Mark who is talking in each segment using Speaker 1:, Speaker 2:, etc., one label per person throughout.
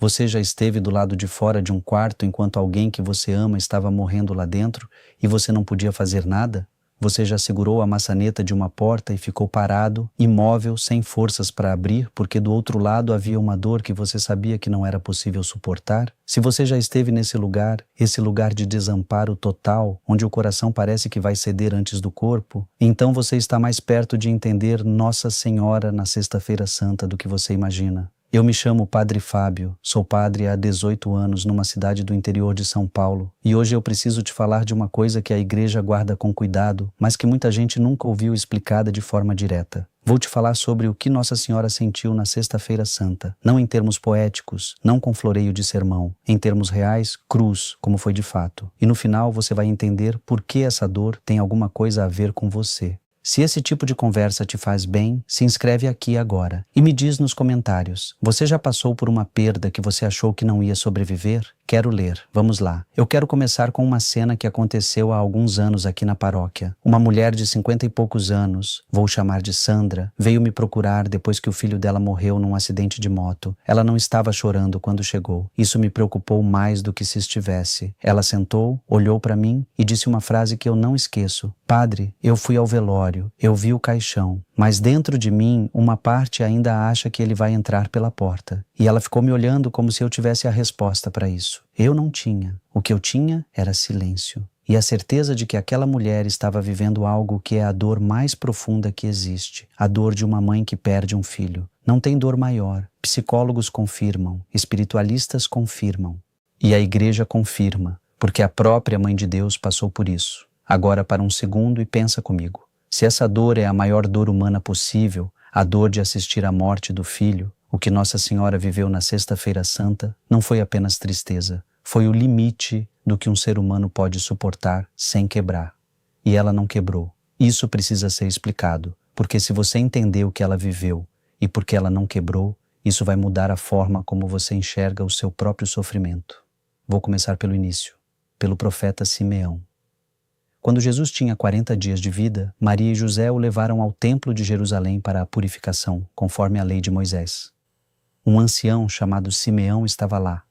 Speaker 1: Você já esteve do lado de fora de um quarto enquanto alguém que você ama estava morrendo lá dentro e você não podia fazer nada? Você já segurou a maçaneta de uma porta e ficou parado, imóvel, sem forças para abrir, porque do outro lado havia uma dor que você sabia que não era possível suportar? Se você já esteve nesse lugar, esse lugar de desamparo total, onde o coração parece que vai ceder antes do corpo, então você está mais perto de entender Nossa Senhora na Sexta-feira Santa do que você imagina. Eu me chamo Padre Fábio, sou padre há 18 anos numa cidade do interior de São Paulo e hoje eu preciso te falar de uma coisa que a igreja guarda com cuidado, mas que muita gente nunca ouviu explicada de forma direta. Vou te falar sobre o que Nossa Senhora sentiu na Sexta-feira Santa, não em termos poéticos, não com floreio de sermão, em termos reais, cruz, como foi de fato. E no final você vai entender por que essa dor tem alguma coisa a ver com você. Se esse tipo de conversa te faz bem, se inscreve aqui agora e me diz nos comentários, você já passou por uma perda que você achou que não ia sobreviver? Quero ler. Vamos lá. Eu quero começar com uma cena que aconteceu há alguns anos aqui na paróquia. Uma mulher de 50 e poucos anos, vou chamar de Sandra, veio me procurar depois que o filho dela morreu num acidente de moto. Ela não estava chorando quando chegou. Isso me preocupou mais do que se estivesse. Ela sentou, olhou para mim e disse uma frase que eu não esqueço. Padre, eu fui ao velório, eu vi o caixão, mas dentro de mim uma parte ainda acha que ele vai entrar pela porta. E ela ficou me olhando como se eu tivesse a resposta para isso. Eu não tinha. O que eu tinha era silêncio. E a certeza de que aquela mulher estava vivendo algo que é a dor mais profunda que existe. A dor de uma mãe que perde um filho. Não tem dor maior. Psicólogos confirmam, espiritualistas confirmam. E a igreja confirma, porque a própria Mãe de Deus passou por isso. Agora para um segundo e pensa comigo. Se essa dor é a maior dor humana possível, a dor de assistir à morte do filho, o que Nossa Senhora viveu na Sexta-feira Santa não foi apenas tristeza, foi o limite do que um ser humano pode suportar sem quebrar. E ela não quebrou. Isso precisa ser explicado, porque se você entender o que ela viveu e porque ela não quebrou, isso vai mudar a forma como você enxerga o seu próprio sofrimento. Vou começar pelo início, pelo profeta Simeão. Quando Jesus tinha 40 dias de vida, Maria e José o levaram ao templo de Jerusalém para a purificação, conforme a lei de Moisés. Um ancião chamado Simeão estava lá.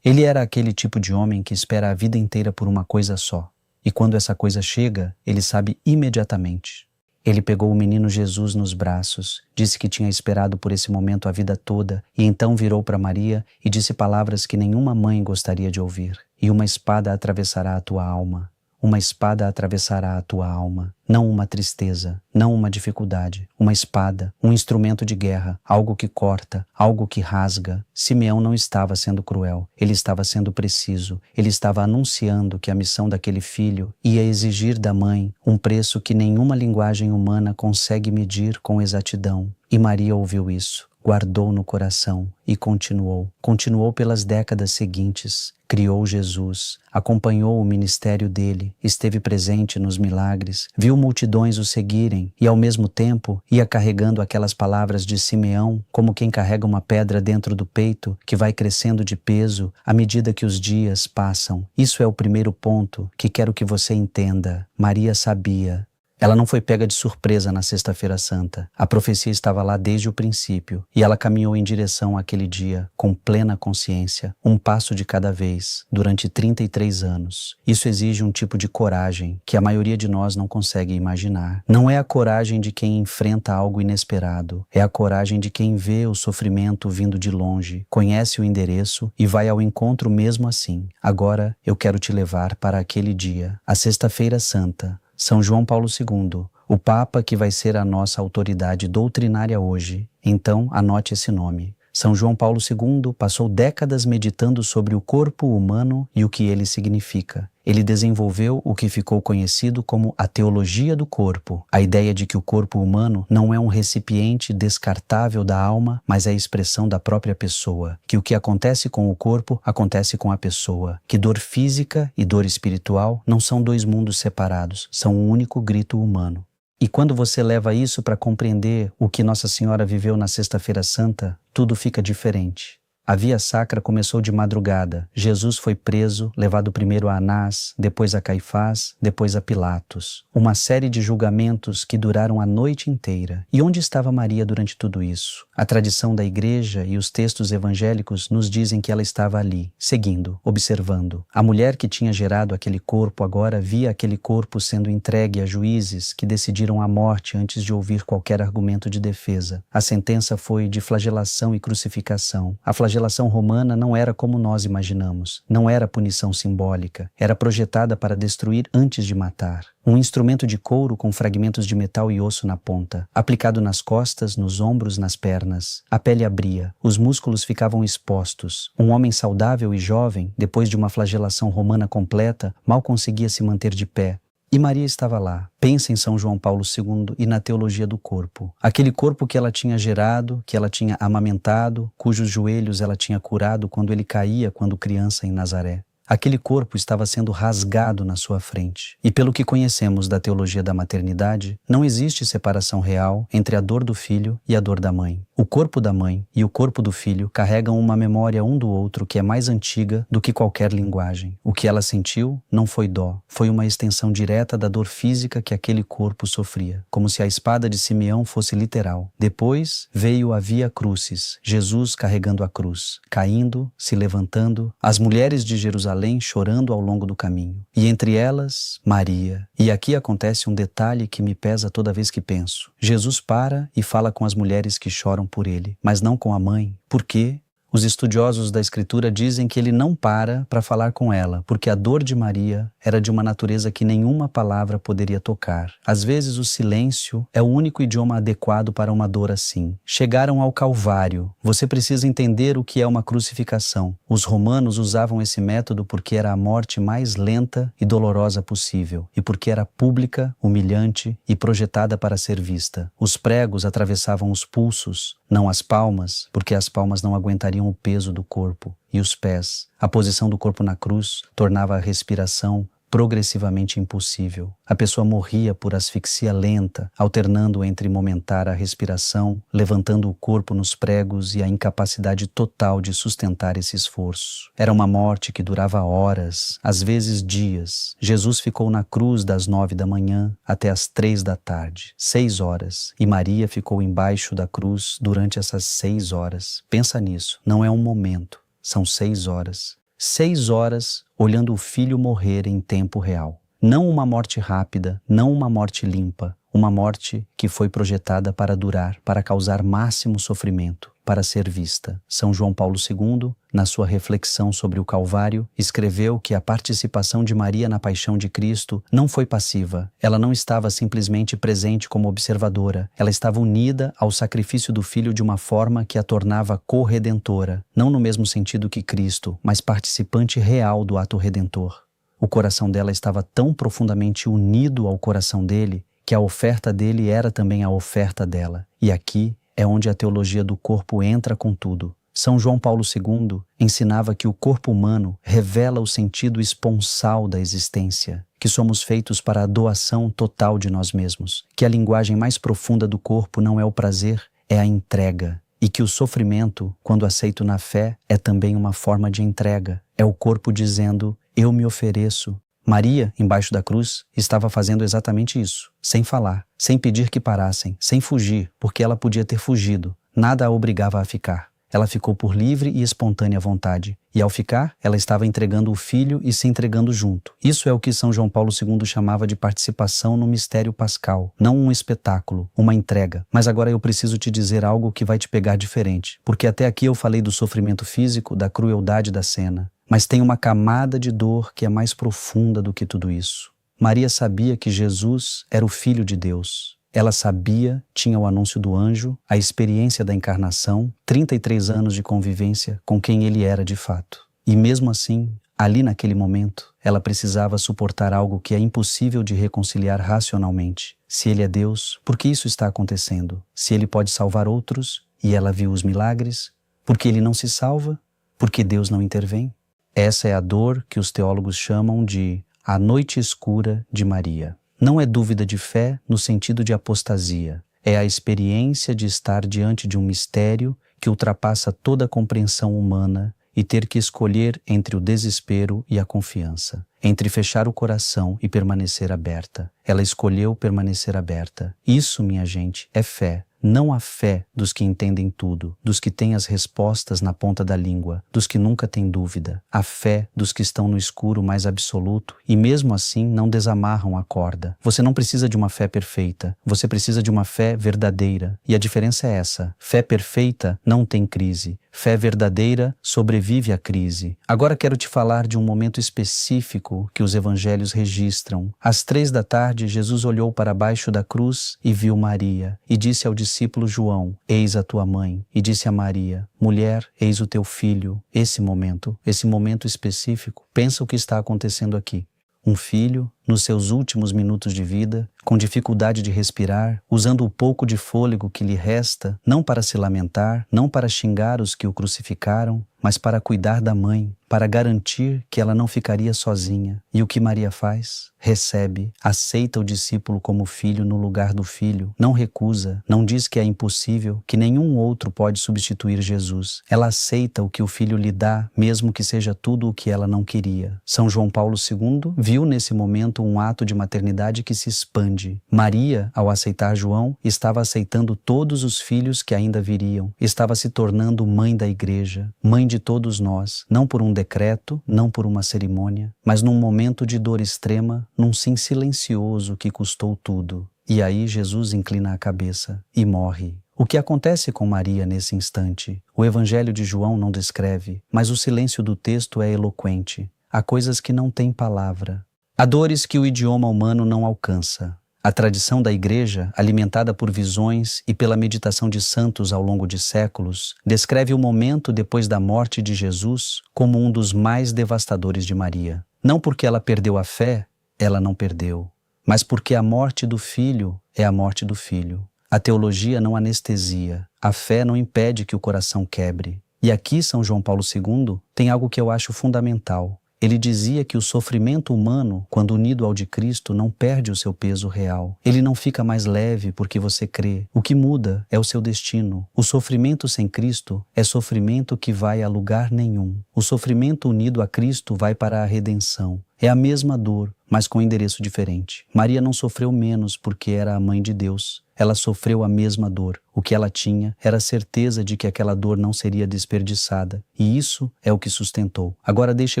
Speaker 1: Ele era aquele tipo de homem que espera a vida inteira por uma coisa só. E quando essa coisa chega, ele sabe imediatamente. Ele pegou o menino Jesus nos braços, disse que tinha esperado por esse momento a vida toda e então virou para Maria e disse palavras que nenhuma mãe gostaria de ouvir. E uma espada atravessará a tua alma. Uma espada atravessará a tua alma, não uma tristeza, não uma dificuldade, uma espada, um instrumento de guerra, algo que corta, algo que rasga. Simeão não estava sendo cruel, ele estava sendo preciso, ele estava anunciando que a missão daquele filho ia exigir da mãe um preço que nenhuma linguagem humana consegue medir com exatidão. E Maria ouviu isso, guardou no coração e continuou pelas décadas seguintes. Criou Jesus, acompanhou o ministério dele, esteve presente nos milagres, viu multidões o seguirem e, ao mesmo tempo, ia carregando aquelas palavras de Simeão como quem carrega uma pedra dentro do peito que vai crescendo de peso à medida que os dias passam. Isso é o primeiro ponto que quero que você entenda. Maria sabia. Ela não foi pega de surpresa na Sexta-feira Santa. A profecia estava lá desde o princípio e ela caminhou em direção àquele dia com plena consciência, um passo de cada vez, durante 33 anos. Isso exige um tipo de coragem que a maioria de nós não consegue imaginar. Não é a coragem de quem enfrenta algo inesperado, é a coragem de quem vê o sofrimento vindo de longe, conhece o endereço e vai ao encontro mesmo assim. Agora eu quero te levar para aquele dia, a Sexta-feira Santa, São João Paulo II, o Papa que vai ser a nossa autoridade doutrinária hoje. Então, anote esse nome. São João Paulo II passou décadas meditando sobre o corpo humano e o que ele significa. Ele desenvolveu o que ficou conhecido como a teologia do corpo, a ideia de que o corpo humano não é um recipiente descartável da alma, mas é a expressão da própria pessoa, que o que acontece com o corpo acontece com a pessoa, que dor física e dor espiritual não são dois mundos separados, são um único grito humano. E quando você leva isso para compreender o que Nossa Senhora viveu na Sexta-feira Santa, tudo fica diferente. A via sacra começou de madrugada. Jesus foi preso, levado primeiro a Anás, depois a Caifás, depois a Pilatos. Uma série de julgamentos que duraram a noite inteira. E onde estava Maria durante tudo isso? A tradição da igreja e os textos evangélicos nos dizem que ela estava ali, seguindo, observando. A mulher que tinha gerado aquele corpo agora via aquele corpo sendo entregue a juízes que decidiram a morte antes de ouvir qualquer argumento de defesa. A sentença foi de flagelação e crucificação. A flagelação romana não era como nós imaginamos. Não era punição simbólica. Era projetada para destruir antes de matar. Um instrumento de couro com fragmentos de metal e osso na ponta, aplicado nas costas, nos ombros, nas pernas. A pele abria, os músculos ficavam expostos. Um homem saudável e jovem, depois de uma flagelação romana completa, mal conseguia se manter de pé. E Maria estava lá. Pensa em São João Paulo II e na teologia do corpo. Aquele corpo que ela tinha gerado, que ela tinha amamentado, cujos joelhos ela tinha curado quando ele caía quando criança em Nazaré. Aquele corpo estava sendo rasgado na sua frente. E pelo que conhecemos da teologia da maternidade, não existe separação real entre a dor do filho e a dor da mãe. O corpo da mãe e o corpo do filho carregam uma memória um do outro que é mais antiga do que qualquer linguagem. O que ela sentiu não foi dó, foi uma extensão direta da dor física que aquele corpo sofria, como se a espada de Simeão fosse literal. Depois veio a Via Crucis, Jesus carregando a cruz, caindo, se levantando, as mulheres de Jerusalém chorando ao longo do caminho. E entre elas, Maria. E aqui acontece um detalhe que me pesa toda vez que penso. Jesus para e fala com as mulheres que choram por ele, mas não com a mãe. Por quê? Os estudiosos da Escritura dizem que ele não para falar com ela, porque a dor de Maria era de uma natureza que nenhuma palavra poderia tocar. Às vezes o silêncio é o único idioma adequado para uma dor assim. Chegaram ao Calvário. Você precisa entender o que é uma crucificação. Os romanos usavam esse método porque era a morte mais lenta e dolorosa possível, e porque era pública, humilhante e projetada para ser vista. Os pregos atravessavam os pulsos, não as palmas, porque as palmas não aguentariam o peso do corpo, e os pés. A posição do corpo na cruz tornava a respiração progressivamente impossível. A pessoa morria por asfixia lenta, alternando entre momentar a respiração, levantando o corpo nos pregos e a incapacidade total de sustentar esse esforço. Era uma morte que durava horas, às vezes dias. Jesus ficou na cruz das 9 da manhã até as 3 da tarde, 6 horas, e Maria ficou embaixo da cruz durante essas 6 horas. Pensa nisso, não é um momento, são 6 horas. 6 horas olhando o filho morrer em tempo real. Não uma morte rápida, não uma morte limpa, uma morte que foi projetada para durar, para causar máximo sofrimento, para ser vista. São João Paulo II, na sua reflexão sobre o Calvário, escreveu que a participação de Maria na paixão de Cristo não foi passiva. Ela não estava simplesmente presente como observadora. Ela estava unida ao sacrifício do Filho de uma forma que a tornava corredentora, não no mesmo sentido que Cristo, mas participante real do ato redentor. O coração dela estava tão profundamente unido ao coração dele que a oferta dele era também a oferta dela. E aqui é onde a teologia do corpo entra com tudo. São João Paulo II ensinava que o corpo humano revela o sentido esponsal da existência, que somos feitos para a doação total de nós mesmos, que a linguagem mais profunda do corpo não é o prazer, é a entrega, e que o sofrimento, quando aceito na fé, é também uma forma de entrega. É o corpo dizendo, eu me ofereço. Maria, embaixo da cruz, estava fazendo exatamente isso, sem falar, sem pedir que parassem, sem fugir, porque ela podia ter fugido. Nada a obrigava a ficar. Ela ficou por livre e espontânea vontade. E ao ficar, ela estava entregando o filho e se entregando junto. Isso é o que São João Paulo II chamava de participação no mistério pascal. Não um espetáculo, uma entrega. Mas agora eu preciso te dizer algo que vai te pegar diferente. Porque até aqui eu falei do sofrimento físico, da crueldade da cena. Mas tem uma camada de dor que é mais profunda do que tudo isso. Maria sabia que Jesus era o Filho de Deus. Ela sabia, tinha o anúncio do anjo, a experiência da encarnação, 33 anos de convivência com quem ele era de fato. E mesmo assim, ali naquele momento, ela precisava suportar algo que é impossível de reconciliar racionalmente. Se ele é Deus, por que isso está acontecendo? Se ele pode salvar outros, e ela viu os milagres, por que ele não se salva? Por que Deus não intervém? Essa é a dor que os teólogos chamam de a noite escura de Maria. Não é dúvida de fé no sentido de apostasia. É a experiência de estar diante de um mistério que ultrapassa toda a compreensão humana e ter que escolher entre o desespero e a confiança, entre fechar o coração e permanecer aberta. Ela escolheu permanecer aberta. Isso, minha gente, é fé. Não a fé dos que entendem tudo, dos que têm as respostas na ponta da língua, dos que nunca têm dúvida. A fé dos que estão no escuro mais absoluto e mesmo assim não desamarram a corda. Você não precisa de uma fé perfeita, você precisa de uma fé verdadeira. E a diferença é essa: fé perfeita não tem crise, fé verdadeira sobrevive à crise. Agora quero te falar de um momento específico que os evangelhos registram. Às 3 da tarde, Jesus olhou para baixo da cruz e viu Maria, e disse ao discípulo João: eis a tua mãe. E disse a Maria: mulher, eis o teu filho. Esse momento específico, pensa o que está acontecendo aqui. Um filho, nos seus últimos minutos de vida, com dificuldade de respirar, usando o pouco de fôlego que lhe resta, não para se lamentar, não para xingar os que o crucificaram, mas para cuidar da mãe, para garantir que ela não ficaria sozinha. E o que Maria faz? Recebe, aceita o discípulo como filho no lugar do filho, não recusa, não diz que é impossível, que nenhum outro pode substituir Jesus. Ela aceita o que o filho lhe dá, mesmo que seja tudo o que ela não queria. São João Paulo II viu nesse momento um ato de maternidade que se expande. Maria, ao aceitar João, estava aceitando todos os filhos que ainda viriam, estava se tornando mãe da igreja, mãe de todos nós, não por um decreto, não por uma cerimônia, mas num momento de dor extrema, num sim silencioso que custou tudo. E aí Jesus inclina a cabeça e morre. O que acontece com Maria nesse instante? O Evangelho de João não descreve, mas o silêncio do texto é eloquente. Há coisas que não têm palavra. Há dores que o idioma humano não alcança. A tradição da Igreja, alimentada por visões e pela meditação de santos ao longo de séculos, descreve o momento depois da morte de Jesus como um dos mais devastadores de Maria. Não porque ela perdeu a fé, ela não perdeu, mas porque a morte do filho é a morte do filho. A teologia não anestesia, a fé não impede que o coração quebre. E aqui São João Paulo II tem algo que eu acho fundamental. Ele dizia que o sofrimento humano, quando unido ao de Cristo, não perde o seu peso real. Ele não fica mais leve porque você crê. O que muda é o seu destino. O sofrimento sem Cristo é sofrimento que vai a lugar nenhum. O sofrimento unido a Cristo vai para a redenção. É a mesma dor, mas com endereço diferente. Maria não sofreu menos porque era a mãe de Deus. Ela sofreu a mesma dor. O que ela tinha era a certeza de que aquela dor não seria desperdiçada. E isso é o que sustentou. Agora deixa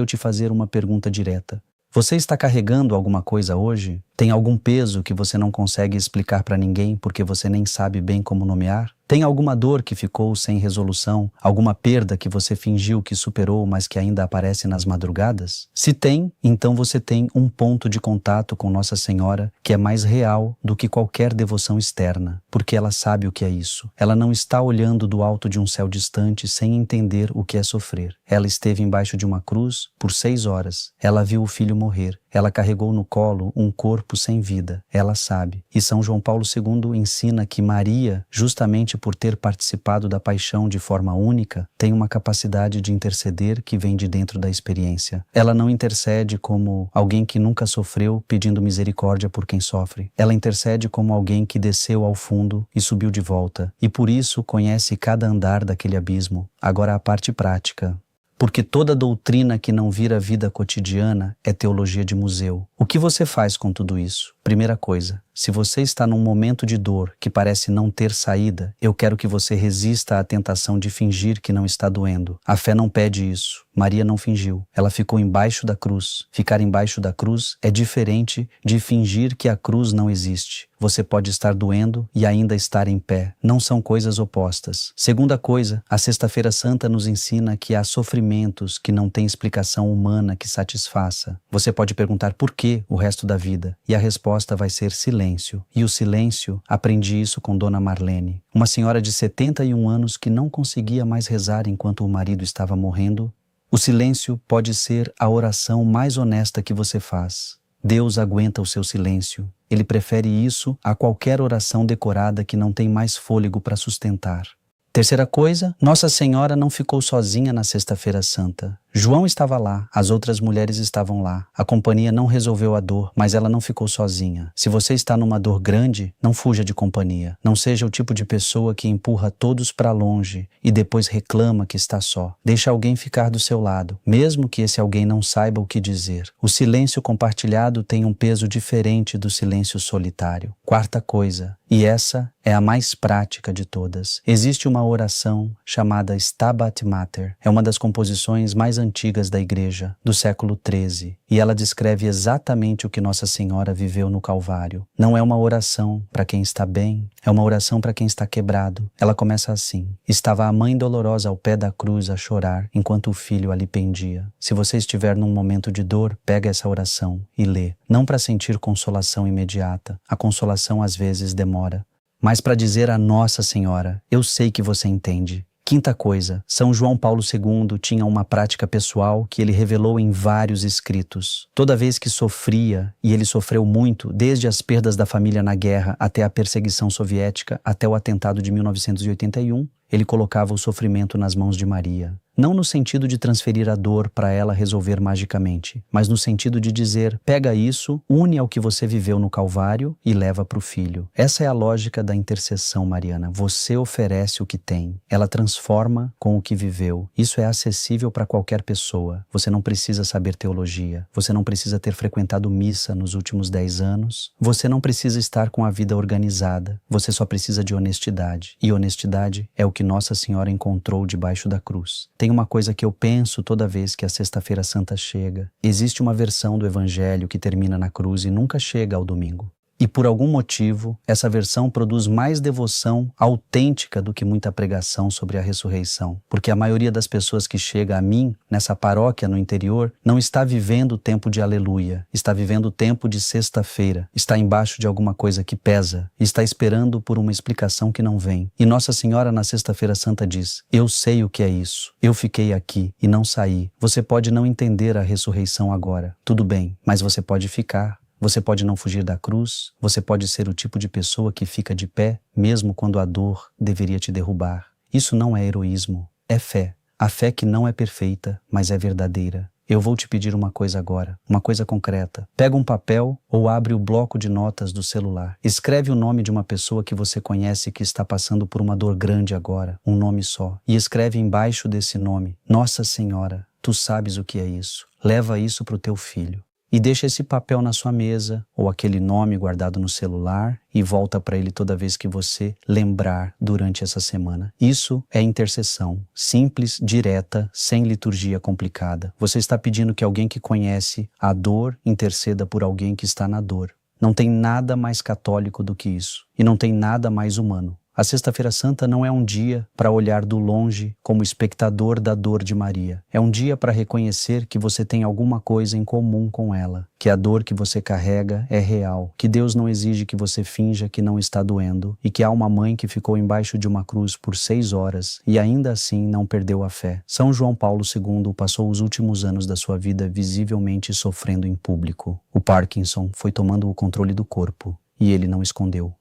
Speaker 1: eu te fazer uma pergunta direta. Você está carregando alguma coisa hoje? Tem algum peso que você não consegue explicar para ninguém porque você nem sabe bem como nomear? Tem alguma dor que ficou sem resolução? Alguma perda que você fingiu que superou, mas que ainda aparece nas madrugadas? Se tem, então você tem um ponto de contato com Nossa Senhora que é mais real do que qualquer devoção externa, porque ela sabe o que é isso. Ela não está olhando do alto de um céu distante sem entender o que é sofrer. Ela esteve embaixo de uma cruz por 6 horas. Ela viu o filho morrer. Ela carregou no colo um corpo sem vida. Ela sabe. E São João Paulo II ensina que Maria, justamente por ter participado da paixão de forma única, tem uma capacidade de interceder que vem de dentro da experiência. Ela não intercede como alguém que nunca sofreu pedindo misericórdia por quem sofre. Ela intercede como alguém que desceu ao fundo e subiu de volta. E por isso conhece cada andar daquele abismo. Agora a parte prática. Porque toda doutrina que não vira vida cotidiana é teologia de museu. O que você faz com tudo isso? Primeira coisa, se você está num momento de dor que parece não ter saída, eu quero que você resista à tentação de fingir que não está doendo. A fé não pede isso. Maria não fingiu. Ela ficou embaixo da cruz. Ficar embaixo da cruz é diferente de fingir que a cruz não existe. Você pode estar doendo e ainda estar em pé. Não são coisas opostas. Segunda coisa, a Sexta-feira Santa nos ensina que há sofrimentos que não têm explicação humana que satisfaça. Você pode perguntar por que o resto da vida, e a resposta vai ser silêncio. E o silêncio, aprendi isso com Dona Marlene, uma senhora de 71 anos que não conseguia mais rezar enquanto o marido estava morrendo. O silêncio pode ser a oração mais honesta que você faz. Deus aguenta o seu silêncio. Ele prefere isso a qualquer oração decorada que não tem mais fôlego para sustentar. Terceira coisa, Nossa Senhora não ficou sozinha na Sexta-feira Santa. João estava lá, as outras mulheres estavam lá. A companhia não resolveu a dor, mas ela não ficou sozinha. Se você está numa dor grande, não fuja de companhia. Não seja o tipo de pessoa que empurra todos para longe e depois reclama que está só. Deixa alguém ficar do seu lado, mesmo que esse alguém não saiba o que dizer. O silêncio compartilhado tem um peso diferente do silêncio solitário. Quarta coisa, e essa é a mais prática de todas. Existe uma oração chamada Stabat Mater. É uma das composições mais antigas da Igreja, do século XIII, e ela descreve exatamente o que Nossa Senhora viveu no Calvário. Não é uma oração para quem está bem, é uma oração para quem está quebrado. Ela começa assim: estava a mãe dolorosa ao pé da cruz a chorar, enquanto o filho ali pendia. Se você estiver num momento de dor, pega essa oração e lê. Não para sentir consolação imediata. A consolação às vezes demora. Mas para dizer a Nossa Senhora, eu sei que você entende. Quinta coisa, São João Paulo II tinha uma prática pessoal que ele revelou em vários escritos. Toda vez que sofria, e ele sofreu muito, desde as perdas da família na guerra até a perseguição soviética, até o atentado de 1981, ele colocava o sofrimento nas mãos de Maria. Não no sentido de transferir a dor para ela resolver magicamente, mas no sentido de dizer: pega isso, une ao que você viveu no Calvário e leva para o filho. Essa é a lógica da intercessão mariana. Você oferece o que tem, ela transforma com o que viveu. Isso é acessível para qualquer pessoa. Você não precisa saber teologia, você não precisa ter frequentado missa nos últimos 10 anos, você não precisa estar com a vida organizada, você só precisa de honestidade. E honestidade é o que Nossa Senhora encontrou debaixo da cruz. Tem uma coisa que eu penso toda vez que a Sexta-feira Santa chega. Existe uma versão do Evangelho que termina na cruz e nunca chega ao domingo. E por algum motivo, essa versão produz mais devoção autêntica do que muita pregação sobre a ressurreição. Porque a maioria das pessoas que chega a mim, nessa paróquia no interior, não está vivendo o tempo de aleluia, está vivendo o tempo de sexta-feira, está embaixo de alguma coisa que pesa, está esperando por uma explicação que não vem. E Nossa Senhora na Sexta-feira Santa diz: eu sei o que é isso, eu fiquei aqui e não saí. Você pode não entender a ressurreição agora, tudo bem, mas você pode ficar. Você pode não fugir da cruz, você pode ser o tipo de pessoa que fica de pé, mesmo quando a dor deveria te derrubar. Isso não é heroísmo, é fé. A fé que não é perfeita, mas é verdadeira. Eu vou te pedir uma coisa agora, uma coisa concreta. Pega um papel ou abre o bloco de notas do celular. Escreve o nome de uma pessoa que você conhece que está passando por uma dor grande agora, um nome só. E escreve embaixo desse nome: Nossa Senhora, tu sabes o que é isso. Leva isso para o teu filho. E deixa esse papel na sua mesa, ou aquele nome guardado no celular, e volta para ele toda vez que você lembrar durante essa semana. Isso é intercessão, simples, direta, sem liturgia complicada. Você está pedindo que alguém que conhece a dor interceda por alguém que está na dor. Não tem nada mais católico do que isso, e não tem nada mais humano. A Sexta-feira Santa não é um dia para olhar do longe como espectador da dor de Maria. É um dia para reconhecer que você tem alguma coisa em comum com ela, que a dor que você carrega é real, que Deus não exige que você finja que não está doendo e que há uma mãe que ficou embaixo de uma cruz por 6 horas e ainda assim não perdeu a fé. São João Paulo II passou os últimos anos da sua vida visivelmente sofrendo em público. O Parkinson foi tomando o controle do corpo e ele não escondeu.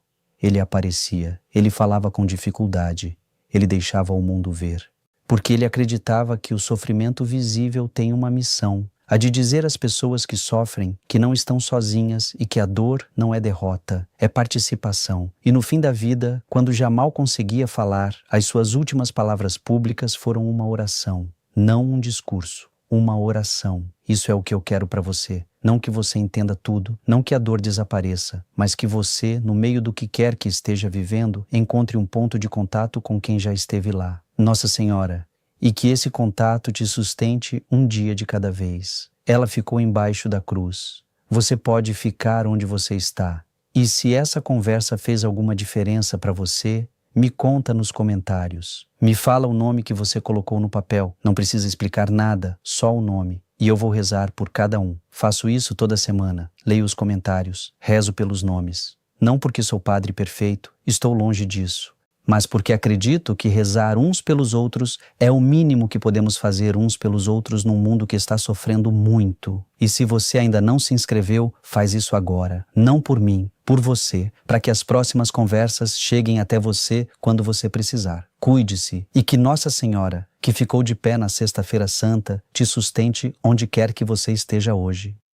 Speaker 1: Ele aparecia, ele falava com dificuldade, ele deixava o mundo ver. Porque ele acreditava que o sofrimento visível tem uma missão, a de dizer às pessoas que sofrem que não estão sozinhas e que a dor não é derrota, é participação. E no fim da vida, quando já mal conseguia falar, as suas últimas palavras públicas foram uma oração, não um discurso, uma oração. Isso é o que eu quero para você. Não que você entenda tudo, não que a dor desapareça, mas que você, no meio do que quer que esteja vivendo, encontre um ponto de contato com quem já esteve lá. Nossa Senhora, e que esse contato te sustente um dia de cada vez. Ela ficou embaixo da cruz. Você pode ficar onde você está. E se essa conversa fez alguma diferença para você, me conta nos comentários. Me fala o nome que você colocou no papel. Não precisa explicar nada, só o nome. E eu vou rezar por cada um. Faço isso toda semana. Leio os comentários, rezo pelos nomes. Não porque sou padre perfeito, estou longe disso. Mas porque acredito que rezar uns pelos outros é o mínimo que podemos fazer uns pelos outros num mundo que está sofrendo muito. E se você ainda não se inscreveu, faz isso agora. Não por mim, por você, para que as próximas conversas cheguem até você quando você precisar. Cuide-se e que Nossa Senhora, que ficou de pé na Sexta-feira Santa, te sustente onde quer que você esteja hoje.